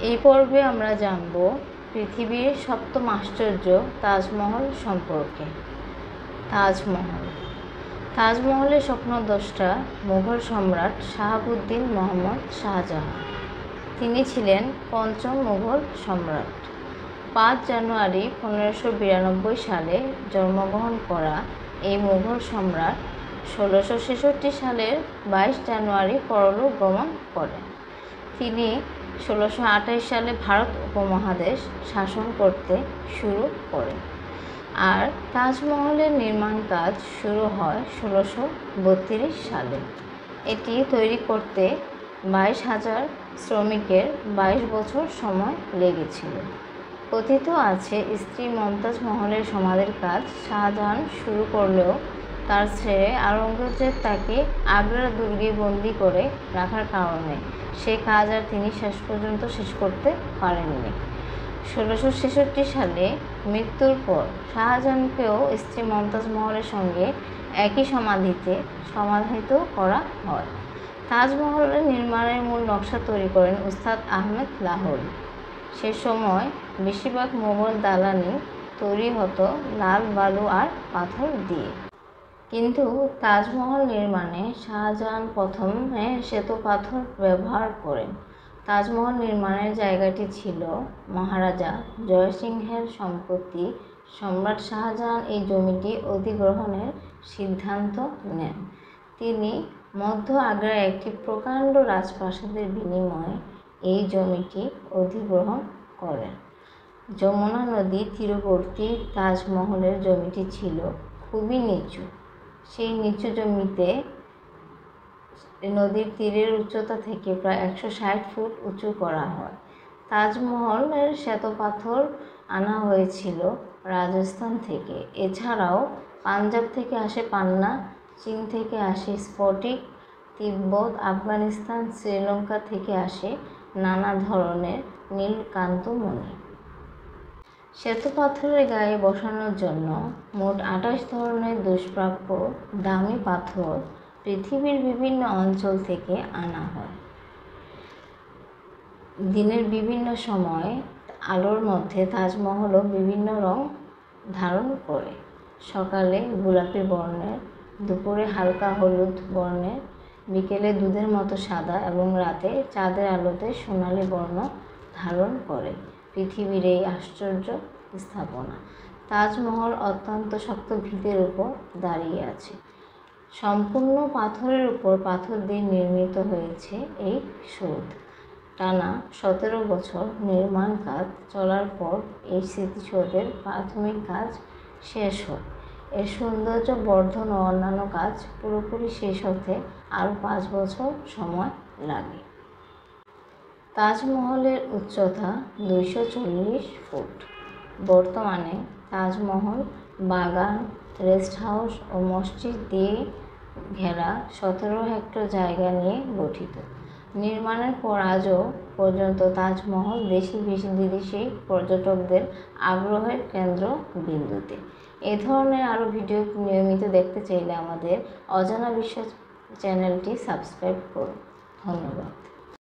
এই পর্বে আমরা জানব পৃথিবীর সপ্তম আশ্চর্য তাজমহল সম্পর্কে। তাজমহলের স্বপ্নদ্রষ্টা মুঘল সম্রাট শাহাবুদ্দিন মোহাম্মদ শাহজাহান। তিনি ছিলেন পঞ্চম মুঘল সম্রাট। 5 জানুয়ারি 1592 সালে জন্মগ্রহণ করা এই মুঘল সম্রাট 1666 সালের 22 জানুয়ারি পরলোক গমন করেন। তিনি 1628 সালে ভারত উপমহাদেশ শাসন করতে শুরু করেন, আর তাজমহলের নির্মাণ কাজ শুরু হয় 1632 সালে। এটি তৈরি করতে 22,000 শ্রমিকের 22 বছর সময় লেগেছিল। কথিত আছে, স্ত্রী মমতাজ মহলের সমাধির কাজ শাহজাহান শুরু করলেও তার ছেলে আওরঙ্গজেব তাকে আগ্রা দুর্গে বন্দি করে রাখার কারণে সে কাজ আর তিনি শেষ পর্যন্ত শেষ করতে পারেননি। 1666 সালে মৃত্যুর পর শাহজাহানকেও স্ত্রী মমতাজ মহলের সঙ্গে একই সমাধিতে সমাহিত করা হয়। তাজমহলের নির্মাণের মূল নকশা তৈরি করেন উস্তাদ আহমেদ লাহোরী। সে সময় বেশিরভাগ মোগল দালানি তৈরি হতো লাল বালু আর পাথর দিয়ে, কিন্তু তাজমহল নির্মাণে শাহজাহান প্রথমে শ্বেত পাথর ব্যবহার করেন। তাজমহল নির্মাণের জায়গাটি ছিল মহারাজা জয়সিংহের সম্পত্তি। সম্রাট শাহজাহান এই জমিটি অধিগ্রহণের সিদ্ধান্ত নেন। তিনি মধ্য আগ্রায় একটি প্রকাণ্ড রাজপ্রাসাদের বিনিময়ে এই জমিটি অধিগ্রহণ করেন। যমুনা নদী তীরবর্তী তাজমহলের জমিটি ছিল খুবই নিচু। সেই নিচু জমিতে নদীর তীরের উচ্চতা থেকে প্রায় 160 ফুট উঁচু করা হয়। তাজমহলের শ্বেতপাথর আনা হয়েছিল রাজস্থান থেকে। এছাড়াও পাঞ্জাব থেকে আসে পান্না, চীন থেকে আসে স্ফটিক, তিব্বত, আফগানিস্তান, শ্রীলঙ্কা থেকে আসে নানা ধরনের নীলকান্তমণি। শ্বেতপাথরের গায়ে বসানোর জন্য মোট 28 ধরনের দুষ্প্রাপ্য দামি পাথর পৃথিবীর বিভিন্ন অঞ্চল থেকে আনা হয়। দিনের বিভিন্ন সময় আলোর মধ্যে তাজমহলও বিভিন্ন রং ধারণ করে। সকালে গোলাপি বর্ণের, দুপুরে হালকা হলুদ বর্ণের, বিকেলে দুধের মতো সাদা এবং রাতে চাঁদের আলোতে সোনালি বর্ণ ধারণ করে। পৃথিবীর এই আশ্চর্য স্থাপনা তাজমহল অত্যন্ত শক্ত ভিতের উপর দাঁড়িয়ে আছে। সম্পূর্ণ পাথরের উপর পাথর দিয়ে নির্মিত হয়েছে এই সৌধ। টানা 17 বছর নির্মাণ কাজ চলার পর এই স্মৃতিসৌধের প্রাথমিক কাজ শেষ হয়। এর সৌন্দর্য বর্ধন ও অন্যান্য কাজ পুরোপুরি শেষ হতে আরও 5 বছর সময় লাগে। তাজমহলের উচ্চতা 240 ফুট। বর্তমানে তাজমহল বাগান, রেস্ট হাউস ও মসজিদ দিয়ে ঘেরা 17 হেক্টর জায়গা নিয়ে গঠিত। নির্মাণের পর আজও পর্যন্ত তাজমহল দেশি বিদেশি পর্যটকদের আগ্রহের কেন্দ্রবিন্দুতে। এই ধরনের আরও ভিডিও নিয়মিত দেখতে চাইলে আমাদের অজানা বিশ্ব চ্যানেলটি সাবস্ক্রাইব করুন। ধন্যবাদ।